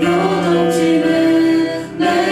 요동치는 내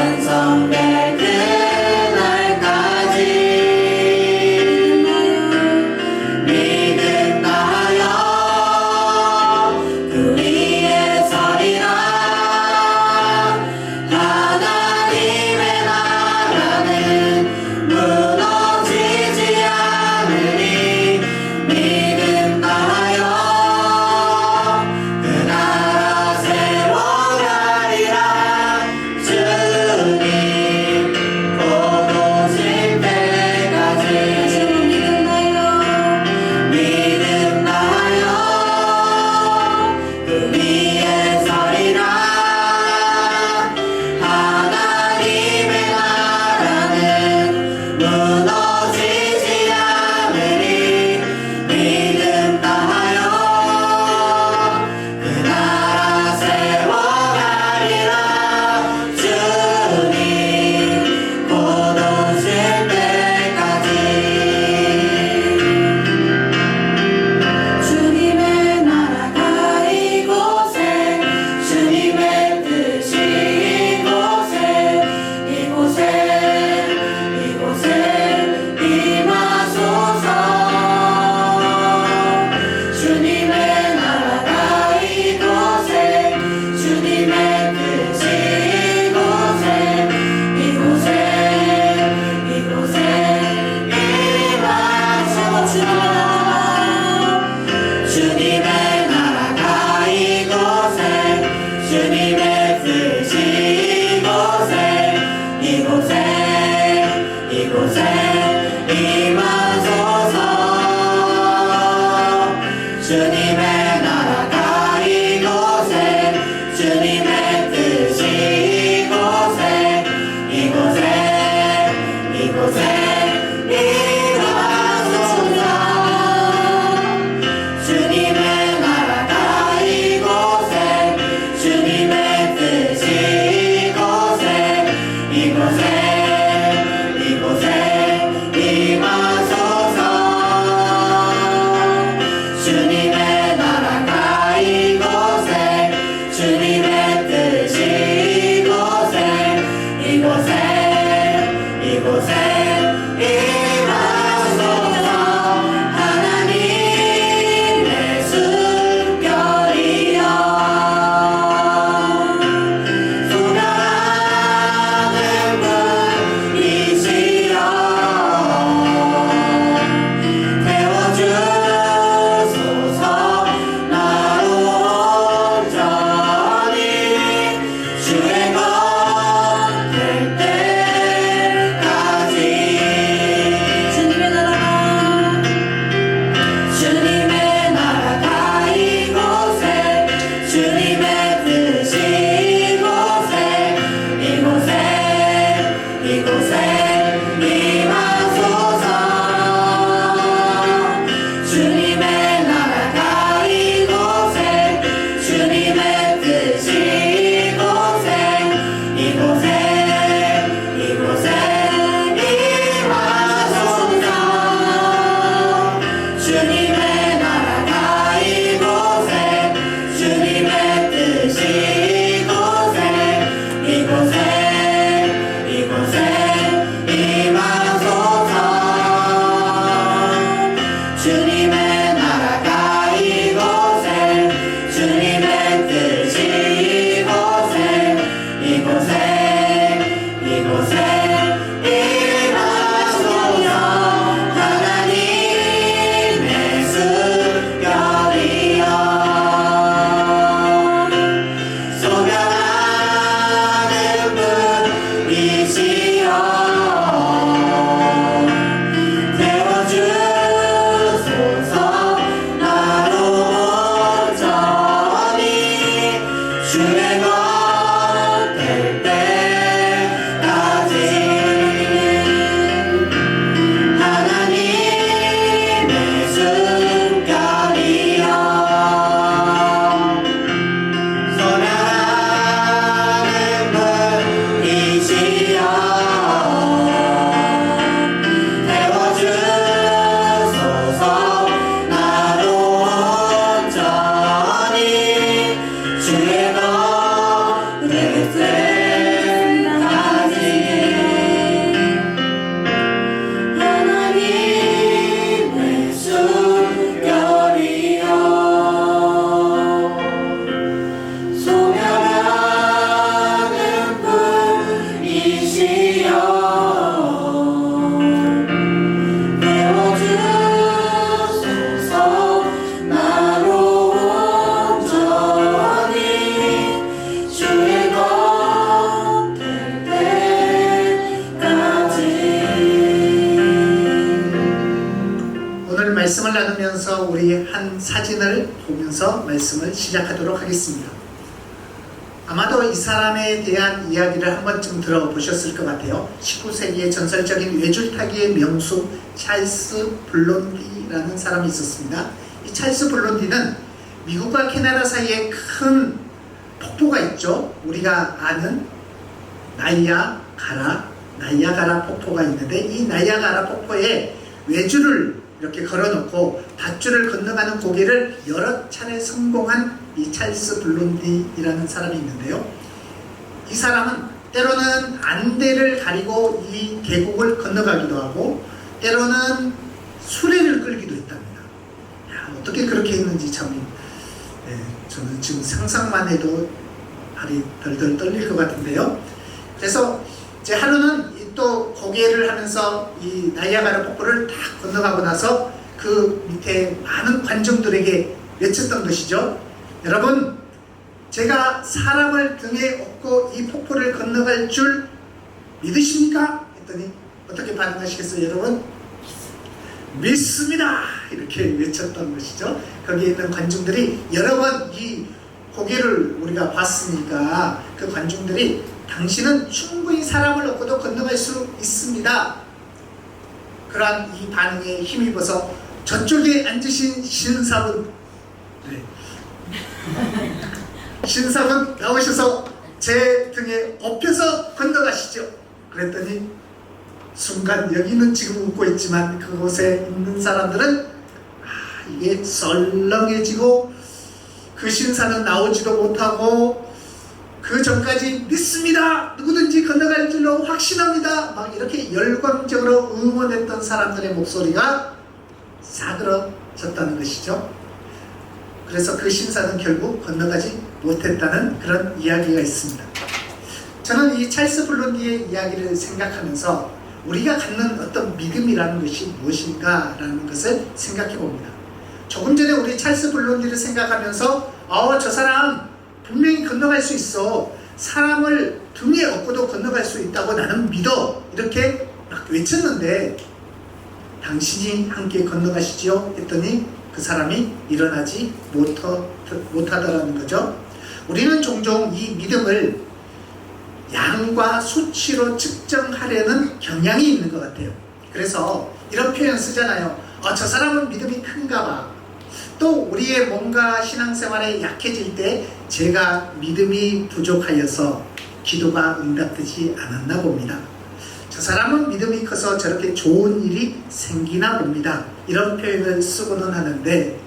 완성될 그날까지 믿음하여 그 위에 서리라. 하나님의 나라는 무너지지 않으니 믿음하여 그 나라 세워가리라. 주님 곧 오실 때까지 믿음하여 그 위에 서리라. 하나님의 나라는 무너지지 않으니 믿음하여 그 나라 세워가리라. 주님 곧 오실 때까지 주님의 나라가 이곳에 주님의 뜻이 이곳에 임하소서. 주님의 나라가 이곳에 주님의 뜻이 이곳에 임하소서. 주님의 나라가 이곳에 주님의 뜻이 이곳에 임하소서. 주님의 나라가 이곳에 주님의 뜻이 이곳에 임하소서. 주님의 나라가 이곳에 주님의 뜻이 이곳에 임하소서. 주님의 나라가 이곳에 주님의 뜻이 이곳에 임하소서. 하나님의 숨결이여 소멸하는 분 말씀을 나누면서 우리 한 사진을 보면서 말씀을 시작하도록 하겠습니다. 아마도 이 사람에 대한 이야기를 한 번쯤 들어보셨을 것 같아요. 19세기의 전설적인 외줄타기의 명수 찰스 블론디라는 사람이 있었습니다. 이 찰스 블론디는 미국과 캐나다 사이에 큰 폭포가 있죠. 우리가 아는 나이아가라 폭포가 있는데, 이 나이아가라 폭포에 외줄을 이렇게 걸어놓고 밧줄을 건너가는 고개를 여러 차례 성공한 이 찰스 블론디라는 사람이 있는데요. 이 사람은 때로는 안대를 가리고 이 계곡을 건너가기도 하고, 때로는 수레를 끌기도 했답니다. 어떻게 그렇게 했는지 참, 저는 지금 상상만 해도 발이 덜덜 떨릴 것 같은데요. 그래서 이제 하루는 또 고개를 하면서 이 나이아가라 폭포를 다 건너가고 나서 그 밑에 많은 관중들에게 외쳤던 것이죠. 여러분, 제가 사람을 등에 업고 이 폭포를 건너갈 줄 믿으십니까? 했더니 어떻게 반응하시겠어요, 여러분? 믿습니다! 이렇게 외쳤던 것이죠. 거기에 있는 관중들이 여러 번 이 고개를 우리가 봤으니까 그 관중들이 당신은 충분히 사람을 업고도 건너갈 수 있습니다. 그러한 이 반응에 힘입어서 저쪽에 앉으신 신사분, 신사분 나오셔서 제 등에 업혀서 건너가시죠. 그랬더니 순간 여기는 지금 웃고 있지만 그곳에 있는 사람들은 이게 썰렁해지고, 그 신사는 나오지도 못하고, 그 전까지 믿습니다, 누구든지 건너갈 줄로 확신합니다, 막 이렇게 열광적으로 응원했던 사람들의 목소리가 사그러졌다는 것이죠. 그래서 그 신사는 결국 건너가지 못했다는 그런 이야기가 있습니다. 저는 이 찰스 블론디의 이야기를 생각하면서 우리가 갖는 어떤 믿음이라는 것이 무엇인가 라는 것을 생각해 봅니다. 조금 전에 우리 찰스 블론디를 생각하면서 저 사람 분명히 건너갈 수 있어, 사람을 등에 업고도 건너갈 수 있다고 나는 믿어, 이렇게 막 외쳤는데, 당신이 함께 건너가시지요? 했더니 그 사람이 일어나지 못하더라는 거죠. 우리는 종종 이 믿음을 양과 수치로 측정하려는 경향이 있는 것 같아요. 그래서 이런 표현 쓰잖아요. 저 사람은 믿음이 큰가 봐. 또 우리의 뭔가 신앙생활에 약해질 때 제가 믿음이 부족하여서 기도가 응답되지 않았나 봅니다. 저 사람은 믿음이 커서 저렇게 좋은 일이 생기나 봅니다. 이런 표현을 쓰고는 하는데,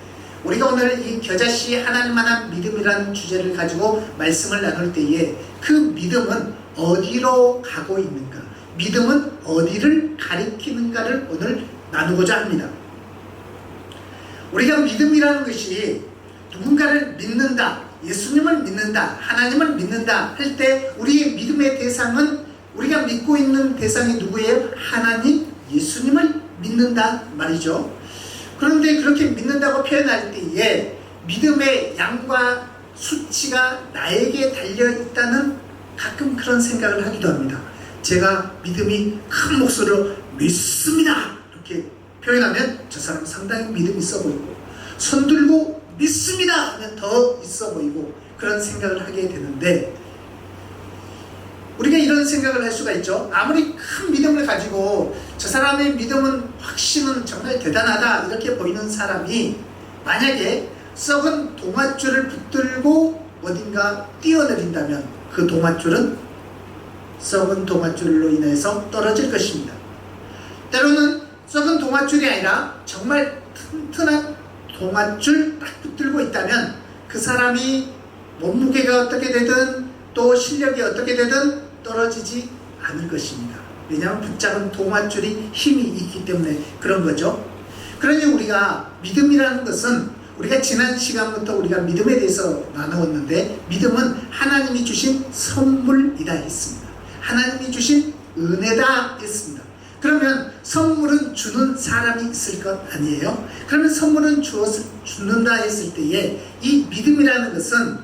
우리가 오늘 이 겨자씨 하나님만한 믿음이라는 주제를 가지고 말씀을 나눌 때에 그 믿음은 어디로 가고 있는가, 믿음은 어디를 가리키는가를 오늘 나누고자 합니다. 우리가 믿음이라는 것이 누군가를 믿는다, 예수님을 믿는다, 하나님을 믿는다 할 때 우리의 믿음의 대상은, 우리가 믿고 있는 대상이 누구예요? 하나님, 예수님을 믿는다 말이죠. 그런데 그렇게 믿는다고 표현할 때에 믿음의 양과 수치가 나에게 달려있다는 가끔 그런 생각을 하기도 합니다. 제가 믿음이 큰 목소리로 믿습니다 이렇게 표현하면 저 사람 상당히 믿음이 있어 보이고, 손 들고 믿습니다 하면 더 있어 보이고, 그런 생각을 하게 되는데, 우리가 이런 생각을 할 수가 있죠. 아무리 큰 믿음을 가지고 저 사람의 믿음은, 확신은 정말 대단하다 이렇게 보이는 사람이 만약에 썩은 동아줄을 붙들고 어딘가 뛰어내린다면 그 동아줄은 썩은 동아줄로 인해서 떨어질 것입니다. 때로는 썩은 동아줄이 아니라 정말 튼튼한 동아줄 딱 붙들고 있다면 그 사람이 몸무게가 어떻게 되든 또 실력이 어떻게 되든 떨어지지 않을 것입니다. 왜냐하면 붙잡은 동아줄이 힘이 있기 때문에 그런 거죠. 그러니 우리가 믿음이라는 것은, 우리가 지난 시간부터 우리가 믿음에 대해서 나누었는데, 믿음은 하나님이 주신 선물이다 했습니다. 하나님이 주신 은혜다 했습니다. 그러면 선물은 주는 사람이 있을 것 아니에요? 그러면 선물은 주는다 했을 때에 이 믿음이라는 것은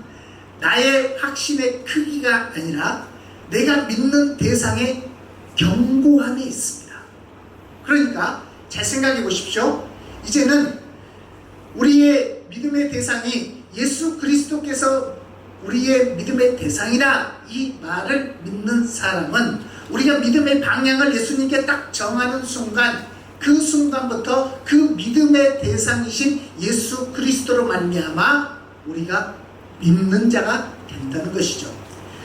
나의 확신의 크기가 아니라 내가 믿는 대상의 견고함이 있습니다. 그러니까 잘 생각해 보십시오. 이제는 우리의 믿음의 대상이 예수 그리스도께서 우리의 믿음의 대상이라 이 말을 믿는 사람은 우리가 믿음의 방향을 예수님께 딱 정하는 순간 그 순간부터 그 믿음의 대상이신 예수 그리스도로 말미암아 우리가 믿는 자가 된다는 것이죠.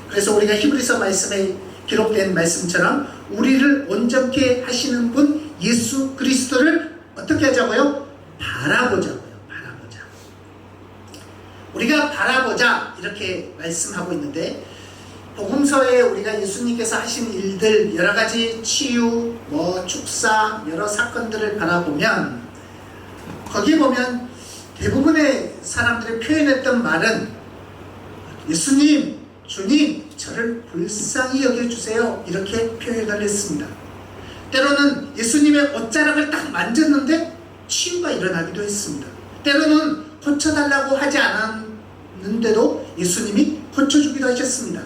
그래서 우리가 히브리서 말씀에 기록된 말씀처럼 우리를 온전케 하시는 분 예수 그리스도를 어떻게 하자고요? 바라보자고요. 바라보자. 우리가 바라보자 이렇게 말씀하고 있는데 복음서에 우리가 예수님께서 하신 일들 여러 가지 치유, 축사 여러 사건들을 바라보면 거기에 보면 대부분의 사람들이 표현했던 말은 예수님, 주님 저를 불쌍히 여겨주세요 이렇게 표현을 했습니다. 때로는 예수님의 옷자락을 딱 만졌는데 치유가 일어나기도 했습니다. 때로는 고쳐달라고 하지 않았는데도 예수님이 고쳐주기도 하셨습니다.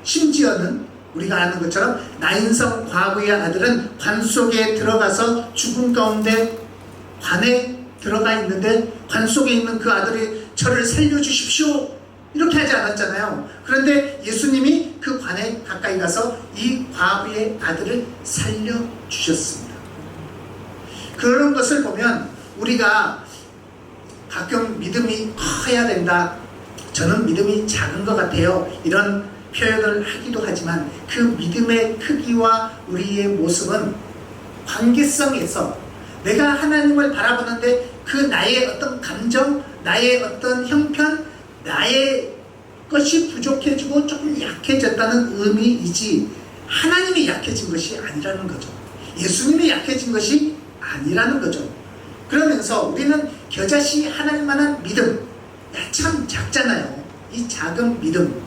심지어는 우리가 아는 것처럼 나인성 과부의 아들은 관 속에 들어가서 죽음 가운데 관에 들어가 있는데 관 속에 있는 그 아들이 저를 살려주십시오 이렇게 하지 않았잖아요. 그런데 예수님이 그 관에 가까이 가서 이 과부의 아들을 살려주셨습니다. 그런 것을 보면 우리가 가끔 믿음이 커야 된다, 저는 믿음이 작은 것 같아요 이런 표현을 하기도 하지만 그 믿음의 크기와 우리의 모습은 관계성에서 내가 하나님을 바라보는데 그 나의 어떤 감정, 나의 어떤 형편, 나의 것이 부족해지고 조금 약해졌다는 의미이지 하나님이 약해진 것이 아니라는 거죠. 예수님이 약해진 것이 아니라는 거죠. 그러면서 우리는 겨자씨 하나님만한 믿음, 참 작잖아요. 이 작은 믿음,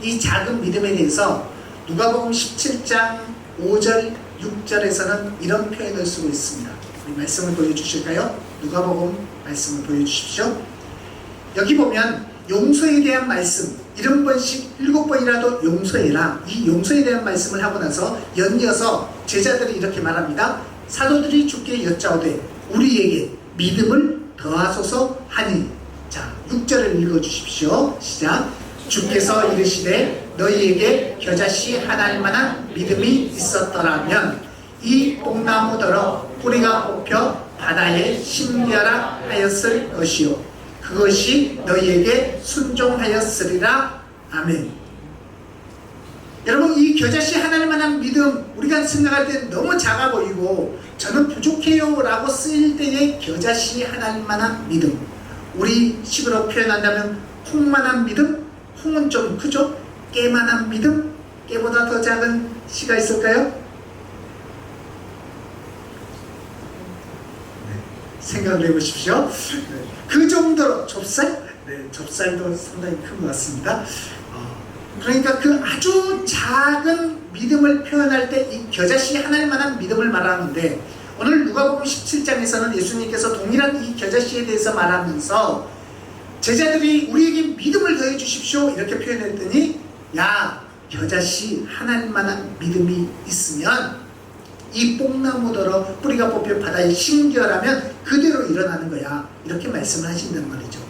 이 작은 믿음에 대해서 누가복음 17장 5절 6절에서는 이런 표현을 쓰고 있습니다. 우리 말씀을 보여주실까요? 누가복음 말씀을 보여주십시오. 여기 보면 용서에 대한 말씀 70번씩 7번이라도 용서해라, 이 용서에 대한 말씀을 하고 나서 연이어서 제자들이 이렇게 말합니다. 사도들이 주께 여짜오되 우리에게 믿음을 더하소서 하니. 자, 6절을 읽어주십시오. 시작. 주께서 이르시되 너희에게 겨자씨 하나일 만한 믿음이 있었더라면 이 뽕나무더러 뿌리가 뽑혀 바다에 심겨라 하였을 것이요 그것이 너희에게 순종하였으리라. 아멘. 여러분, 이 겨자씨 하나일 만한 믿음 우리가 생각할 때 너무 작아 보이고 저는 부족해요 라고 쓰일 때의 겨자씨 하나일 만한 믿음, 우리 식으로 표현한다면 콩만한 믿음, 콩은 좀 크죠? 깨만한 믿음, 깨보다 더 작은 씨가 있을까요? 네, 생각을 해보십시오. 그 정도로 좁쌀? 네, 좁쌀도 상당히 큰 것 같습니다. 그러니까 그 아주 작은 믿음을 표현할 때 이 겨자씨 하나일 만한 믿음을 말하는데 오늘 누가복음 17장에서는 예수님께서 동일한 이 겨자씨에 대해서 말하면서 제자들이 우리에게 믿음을 더해 주십시오 이렇게 표현했더니 야, 겨자씨 하나일 만한 믿음이 있으면 이 뽕나무더러 뿌리가 뽑혀 바다에 심겨라면 그대로 일어나는 거야 이렇게 말씀을 하신다는 말이죠.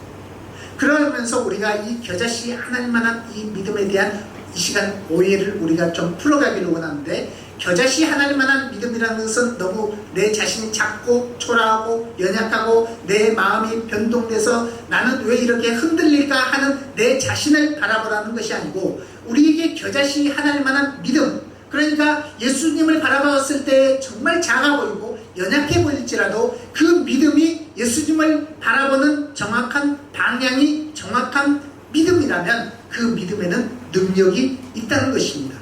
그러면서 우리가 이 겨자씨 하나일 만한 이 믿음에 대한 이 시간 오해를 우리가 좀 풀어가기를 원하는데 겨자씨 하나일 만한 믿음이라는 것은 너무 내 자신이 작고 초라하고 연약하고 내 마음이 변동돼서 나는 왜 이렇게 흔들릴까 하는 내 자신을 바라보라는 것이 아니고 우리에게 겨자씨 하나일 만한 믿음, 그러니까 예수님을 바라봤을 때 정말 작아 보이고 연약해 보일지라도 그 믿음이 예수님을 바라보는 정확한 방향이 정확한 믿음이라면 그 믿음에는 능력이 있다는 것입니다.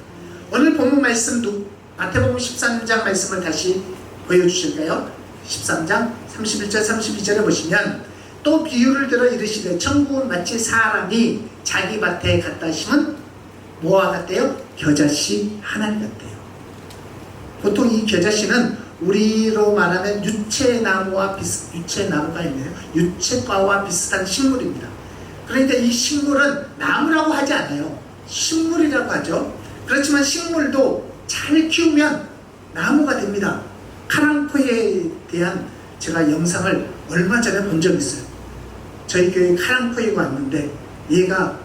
오늘 본문 말씀 마태복음 13장 말씀을 다시 보여주실까요? 13장 31절 32절에 보시면 또 비유를 들어 이르시되 천국은 마치 사람이 자기 밭에 갖다 심은 뭐와 같대요? 겨자씨 하나 같대요. 보통 이 겨자씨는 우리로 말하면 유채나무가 있네요. 유채과와 비슷한 식물입니다. 그러니까 이 식물은 나무라고 하지 않아요. 식물이라고 하죠. 그렇지만 식물도 잘 키우면 나무가 됩니다. 카랑코에 대한 제가 영상을 얼마 전에 본 적이 있어요. 저희 교회 카랑코이가 왔는데 얘가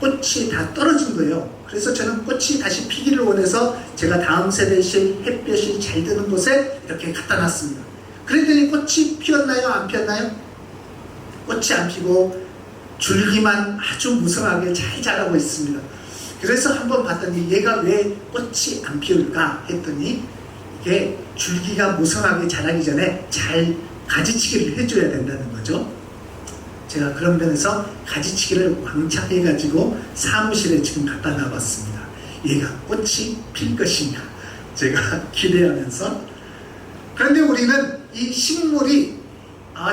꽃이 다 떨어진 거예요. 그래서 저는 꽃이 다시 피기를 원해서 제가 다음 세대실 햇볕이 잘 드는 곳에 이렇게 갖다 놨습니다. 그랬더니 꽃이 피었나요? 안 피었나요? 꽃이 안 피고 줄기만 아주 무성하게 잘 자라고 있습니다. 그래서 한번 봤더니 얘가 왜 꽃이 안 피울까 했더니 이게 줄기가 무성하게 자라기 전에 잘 가지치기를 해줘야 된다는 거죠. 제가 그런 면에서 가지치기를 왕창 해가지고 사무실에 지금 갖다 놔봤습니다. 얘가 꽃이 필 것인가 제가 기대하면서. 그런데 우리는 이 식물이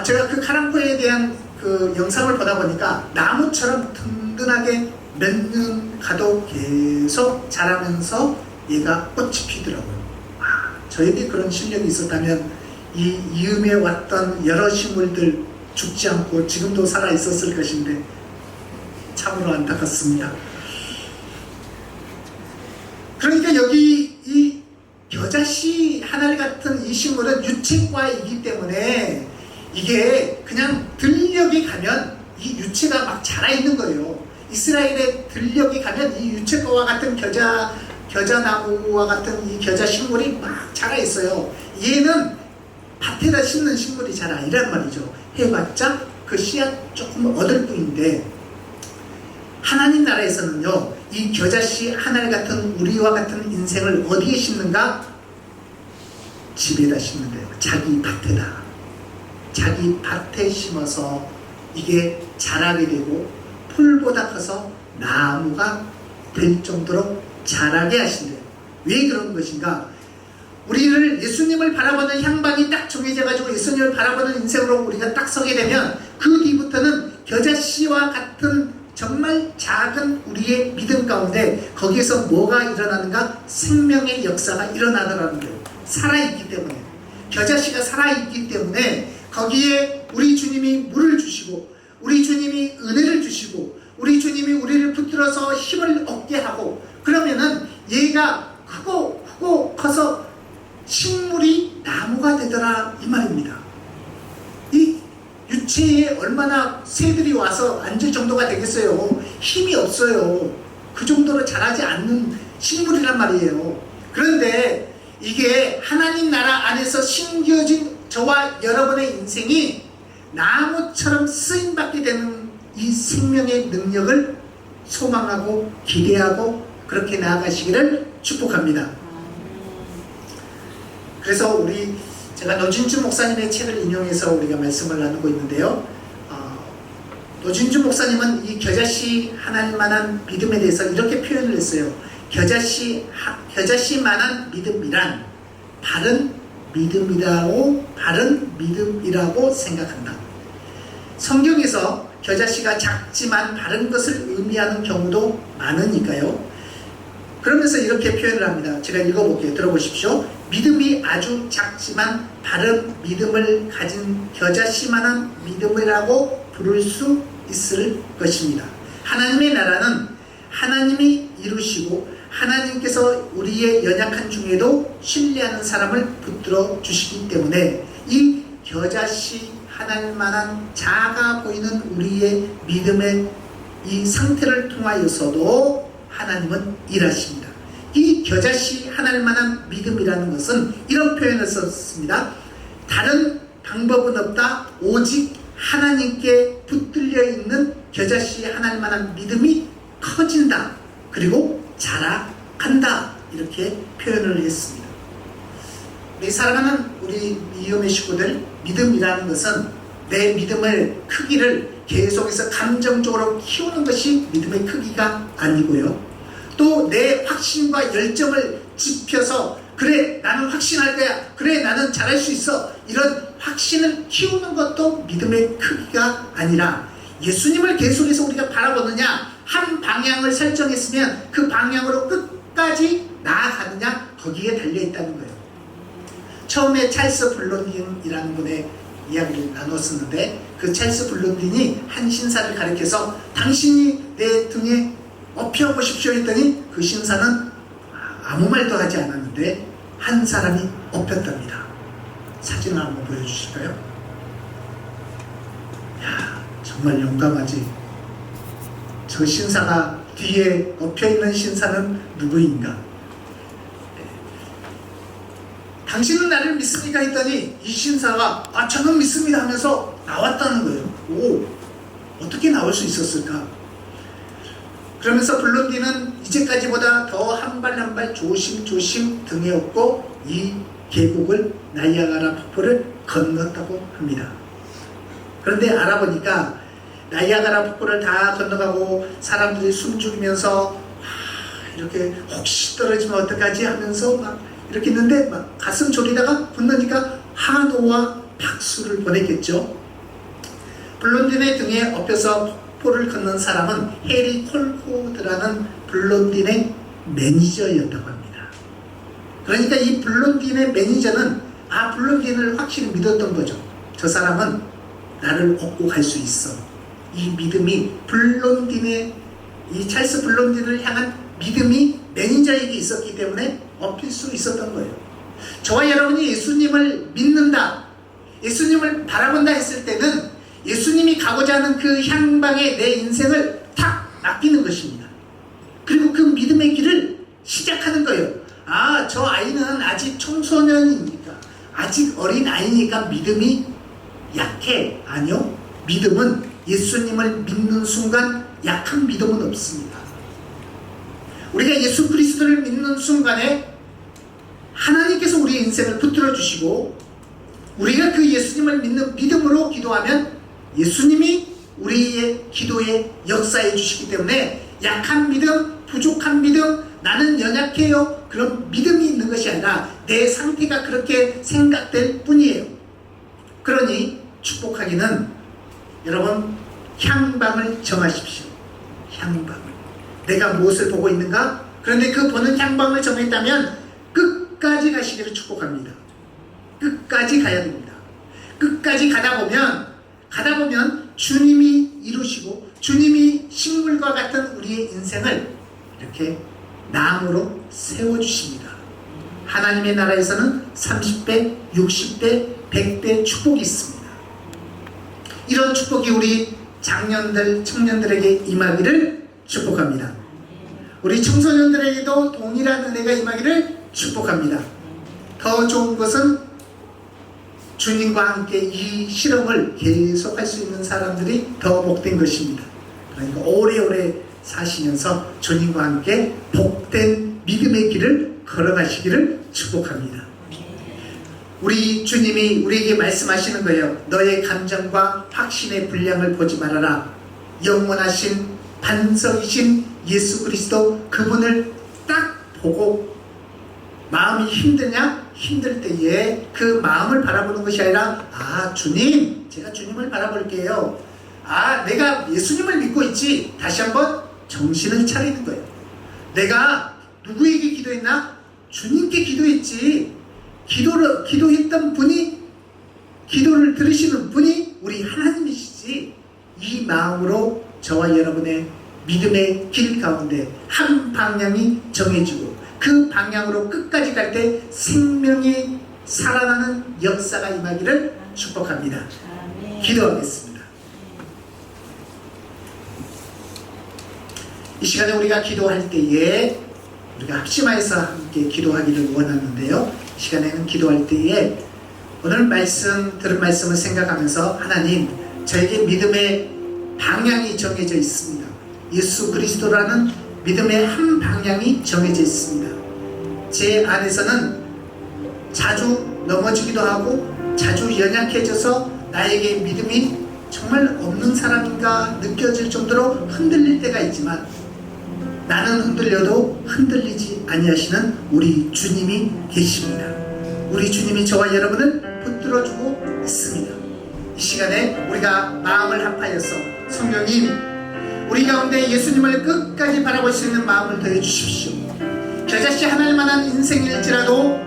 제가 그 카랑코에 대한 그 영상을 보다 보니까 나무처럼 든든하게 몇 년 가도 계속 자라면서 얘가 꽃이 피더라고요. 저에게 그런 실력이 있었다면 이 이음에 왔던 여러 식물들 죽지 않고 지금도 살아 있었을 것인데 참으로 안타깝습니다. 그러니까 여기 이 겨자씨 하나리 같은 이 식물은 유채과이기 때문에 이게 그냥 들녘에 가면 이 유채가 막 자라 있는 거예요. 이스라엘의 들녘에 가면 이 유채과와 같은 겨자나무와 같은 이 겨자 식물이 막 자라 있어요. 얘는 밭에다 심는 식물이 잘 아니란 말이죠. 해봤자 그 씨앗 조금 얻을 뿐인데, 하나님 나라에서는요, 이 겨자씨 하나리 같은 우리와 같은 인생을 어디에 심는가? 집에다 심는데요. 자기 밭에다. 자기 밭에 심어서 이게 자라게 되고 풀보다 커서 나무가 될 정도로 자라게 하신대요. 왜 그런 것인가? 우리를 예수님을 바라보는 향방이 딱 정해져가지고 예수님을 바라보는 인생으로 우리가 딱 서게 되면 그 뒤부터는 겨자씨와 같은 정말 작은 우리의 믿음 가운데 거기에서 뭐가 일어나는가? 생명의 역사가 일어나더라는 거예요. 살아있기 때문에. 겨자씨가 살아있기 때문에 거기에 우리 주님이 물을 주시고 우리 주님이 은혜를 주시고 우리 주님이 우리를 붙들어서 힘을 얻게 하고, 그러면은 얘가 크고 커서 식물이 나무가 되더라 이 말입니다. 이 유채에 얼마나 새들이 와서 앉을 정도가 되겠어요. 힘이 없어요. 그 정도로 자라지 않는 식물이란 말이에요. 그런데 이게 하나님 나라 안에서 심겨진 저와 여러분의 인생이 나무처럼 쓰임받게 되는 이 생명의 능력을 소망하고 기대하고 그렇게 나아가시기를 축복합니다. 그래서 제가 노진주 목사님의 책을 인용해서 우리가 말씀을 나누고 있는데요. 노진주 목사님은 이 겨자씨 하나님만한 믿음에 대해서 이렇게 표현을 했어요. 겨자씨만한 믿음이란 바른 믿음이라고 생각한다. 성경에서 겨자씨가 작지만 바른 것을 의미하는 경우도 많으니까요. 그러면서 이렇게 표현을 합니다. 제가 읽어볼게요. 들어보십시오. 믿음이 아주 작지만 바른 믿음을 가진 겨자씨만한 믿음이라고 부를 수 있을 것입니다. 하나님의 나라는 하나님이 이루시고 하나님께서 우리의 연약한 중에도 신뢰하는 사람을 붙들어 주시기 때문에 이 겨자씨 하나님만한 작아 보이는 우리의 믿음의 이 상태를 통하여서도 하나님은 일하십니다. 이 겨자씨 하나님만한 믿음이라는 것은 이런 표현을 썼습니다. 다른 방법은 없다. 오직 하나님께 붙들려 있는 겨자씨 하나님만한 믿음이 커진다. 그리고 자라간다. 이렇게 표현을 했습니다. 우리 사랑하는 우리 이음의 식구들, 믿음이라는 것은 내 믿음의 크기를 계속해서 감정적으로 키우는 것이 믿음의 크기가 아니고요. 또 내 확신과 열정을 지펴서 그래 나는 확신할 거야, 그래 나는 잘할 수 있어, 이런 확신을 키우는 것도 믿음의 크기가 아니라 예수님을 계속해서 우리가 바라보느냐, 한 방향을 설정했으면 그 방향으로 끝까지 나아가느냐, 거기에 달려있다는 거예요. 처음에 찰스 블론딘이라는 분의 이야기를 나눴었는데, 그 찰스 블론딘이 한 신사를 가리켜서 당신이 내 등에 업혀 보십시오 했더니 그 신사는 아무 말도 하지 않았는데 한 사람이 업혔답니다. 사진을 한번 보여주실까요? 야, 정말 용감하지. 저 신사가 뒤에 엎혀있는 신사는 누구인가? 당신은 나를 믿습니까? 했더니 이 신사가 저는 믿습니다 하면서 나왔다는 거예요. 오, 어떻게 나올 수 있었을까? 그러면서 블론디는 이제까지보다 더 한 발 한 발 조심조심 등에 업고 이 계곡을 나이아가라 폭포를 건넜다고 합니다. 그런데 알아보니까 나이아가라 폭포를 다 건너가고 사람들이 숨죽이면서 이렇게 혹시 떨어지면 어떡하지 하면서 막 이렇게 있는데 막 가슴 졸이다가 건너니까 한호와 박수를 보냈겠죠. 블론딘의 등에 엎여서 폭포를 건넌 사람은 해리 콜코드라는 블론딘의 매니저였다고 합니다. 그러니까 이 블론딘의 매니저는 블론딘을 확실히 믿었던 거죠. 저 사람은 나를 업고 갈 수 있어. 이 믿음이 이 찰스 블론딘을 향한 믿음이 매니저에게 있었기 때문에 업힐 수 있었던 거예요. 저와 여러분이 예수님을 믿는다, 예수님을 바라본다 했을 때는 예수님이 가고자 하는 그 향방에 내 인생을 탁 맡기는 것입니다. 그리고 그 믿음의 길을 시작하는 거예요. 저 아이는 아직 청소년이니까, 아직 어린 아이니까 믿음이 약해. 아니요. 믿음은 예수님을 믿는 순간 약한 믿음은 없습니다. 우리가 예수 그리스도를 믿는 순간에 하나님께서 우리의 인생을 붙들어 주시고, 우리가 그 예수님을 믿는 믿음으로 기도하면 예수님이 우리의 기도에 역사해 주시기 때문에 약한 믿음, 부족한 믿음, 나는 연약해요, 그런 믿음이 있는 것이 아니라 내 상태가 그렇게 생각될 뿐이에요. 그러니 축복하기는 여러분 향방을 정하십시오. 향방을. 내가 무엇을 보고 있는가? 그런데 그 보는 향방을 정했다면 끝까지 가시기를 축복합니다. 끝까지 가야 됩니다. 끝까지 가다 보면 주님이 이루시고 주님이 식물과 같은 우리의 인생을 이렇게 나무로 세워주십니다. 하나님의 나라에서는 30배, 60배, 100배 축복이 있습니다. 이런 축복이 우리 장년들, 청년들에게 임하기를 축복합니다. 우리 청소년들에게도 동일한 은혜가 임하기를 축복합니다. 더 좋은 것은 주님과 함께 이 실험을 계속할 수 있는 사람들이 더 복된 것입니다. 그러니까 오래오래 사시면서 주님과 함께 복된 믿음의 길을 걸어가시기를 축복합니다. 우리 주님이 우리에게 말씀하시는 거예요. 너의 감정과 확신의 분량을 보지 말아라. 영원하신 반석이신 예수 그리스도, 그분을 딱 보고 마음이 힘드냐? 힘들 때에 그 마음을 바라보는 것이 아니라 주님, 제가 주님을 바라볼게요. 내가 예수님을 믿고 있지. 다시 한번 정신을 차리는 거예요. 내가 누구에게 기도했나? 주님께 기도했지. 기도했던 분이, 기도를 들으시는 분이 우리 하나님이시지. 이 마음으로 저와 여러분의 믿음의 길 가운데 한 방향이 정해지고 그 방향으로 끝까지 갈 때 생명이 살아나는 역사가 임하기를 축복합니다. 기도하겠습니다. 이 시간에 우리가 기도할 때에 우리가 합심하여서 함께 기도하기를 원하는데요. 이 시간에는 기도할 때에 오늘 들은 말씀을 생각하면서 하나님, 저에게 믿음의 방향이 정해져 있습니다. 예수 그리스도라는 믿음의 한 방향이 정해져 있습니다. 제 안에서는 자주 넘어지기도 하고 자주 연약해져서 나에게 믿음이 정말 없는 사람인가 느껴질 정도로 흔들릴 때가 있지만, 나는 흔들려도 흔들리지 아니하시는 우리 주님이 계십니다. 우리 주님이 저와 여러분을 붙들어주고 있습니다. 이 시간에 우리가 마음을 합하여서 성령님, 우리 가운데 예수님을 끝까지 바라볼 수 있는 마음을 더해 주십시오. 겨자씨 하늘만한 인생일지라도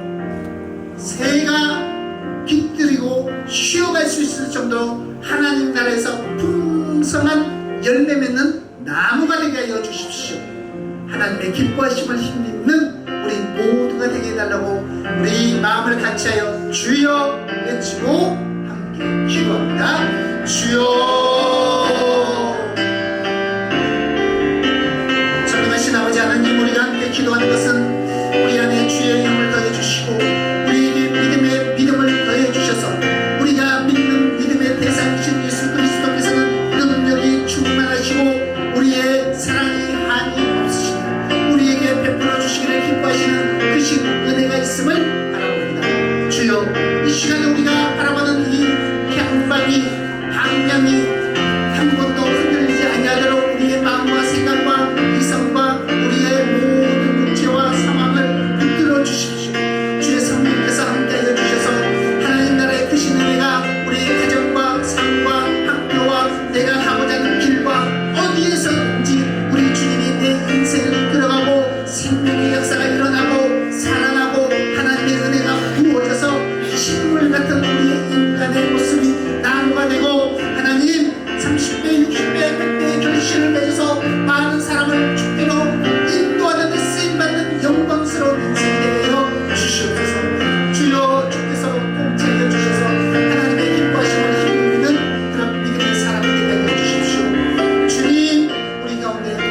새가 깃들이고 쉬어갈 수 있을 정도로 하나님 나라에서 풍성한 열매 맺는 나무가 되게 하여 주십시오. 하나님의 기뻐하심을 힘입는 우리 모두가 되게 해달라고 우리 마음을 같이하여 주여 외치고 함께 기도합니다. 주여. 전능하신 아버지 하나님, 우리가 함께 기도하는 것은 우리 안에 주의 영을 더해주시고 우리에게 믿음을 더해주셔서 우리가 믿는 믿음의 대상이신 예수 그리스도께서는 능력이 충만하시고 우리의 사랑이 한이 없으시고 우리에게 베풀어 주시기를 기뻐하시는 그 신 은혜가 있음을 바라봅니다. 주여, 이 시간에 우리가 바라보는 이 향방이 방향이 한 번도 흔들리지 아니하도록 우리의 마음과 생각과 이성과 우리의 모든 육체와 상황을 붙들어 주십시오. 주의 성령께서 함께하여 주셔서 하나님 나라의 크신 은혜가 우리의 가정과 삶과 학교와 내가 가고자 하는 길과 어디에서든지 우리 주님이 내 인생을 이끌어가고 생명의 역사가 일어나고 살아나고 하나님의 은혜가 부어져서 식물 같은 우리의 인간의 모습이 나무가 되고 하나님 30배, 60배, 100배의 결실을 맺어서 많은 사람을 주께로 인도하는 데 쓰임받는 영광스러운 인생이 되게 하여 주시옵소서. 주여, 주께서 공짜여 주셔서 하나님의 기뻐하심을 힘입는 그런 믿음의 사람이 되게 하여 주십시오. 주님, 우리 가운데 큰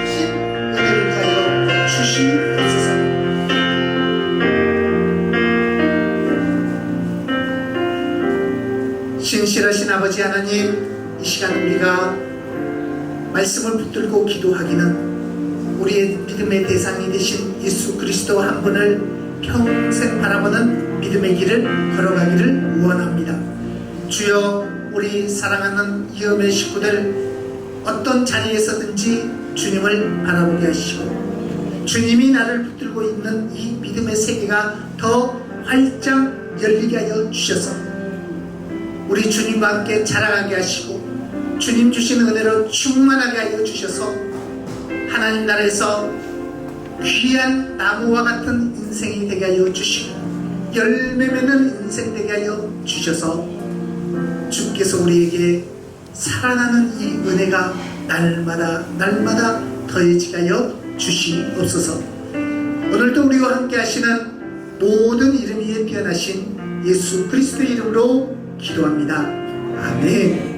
은혜를 하여 주시옵소서. 신실하신 아버지 하나님, 이 시간 우리가 말씀을 붙들고 기도하기는 우리의 믿음의 대상이 되신 예수 그리스도 한 분을 평생 바라보는 믿음의 길을 걸어가기를 원합니다. 주여, 우리 사랑하는 이음의 식구들 어떤 자리에서든지 주님을 바라보게 하시고 주님이 나를 붙들고 있는 이 믿음의 세계가 더 활짝 열리게 하여 주셔서 우리 주님과 함께 자라가게 하시고 주님 주신 은혜로 충만하게 하여 주셔서 하나님 나라에서 귀한 나무와 같은 인생이 되게 하여 주시고 열매 맺는 인생 되게 하여 주셔서 주께서 우리에게 살아나는 이 은혜가 날마다 더해지게 하여 주시옵소서. 오늘도 우리와 함께 하시는 모든 이름 위에 뛰어나신 예수 그리스도의 이름으로 기도합니다. 아멘.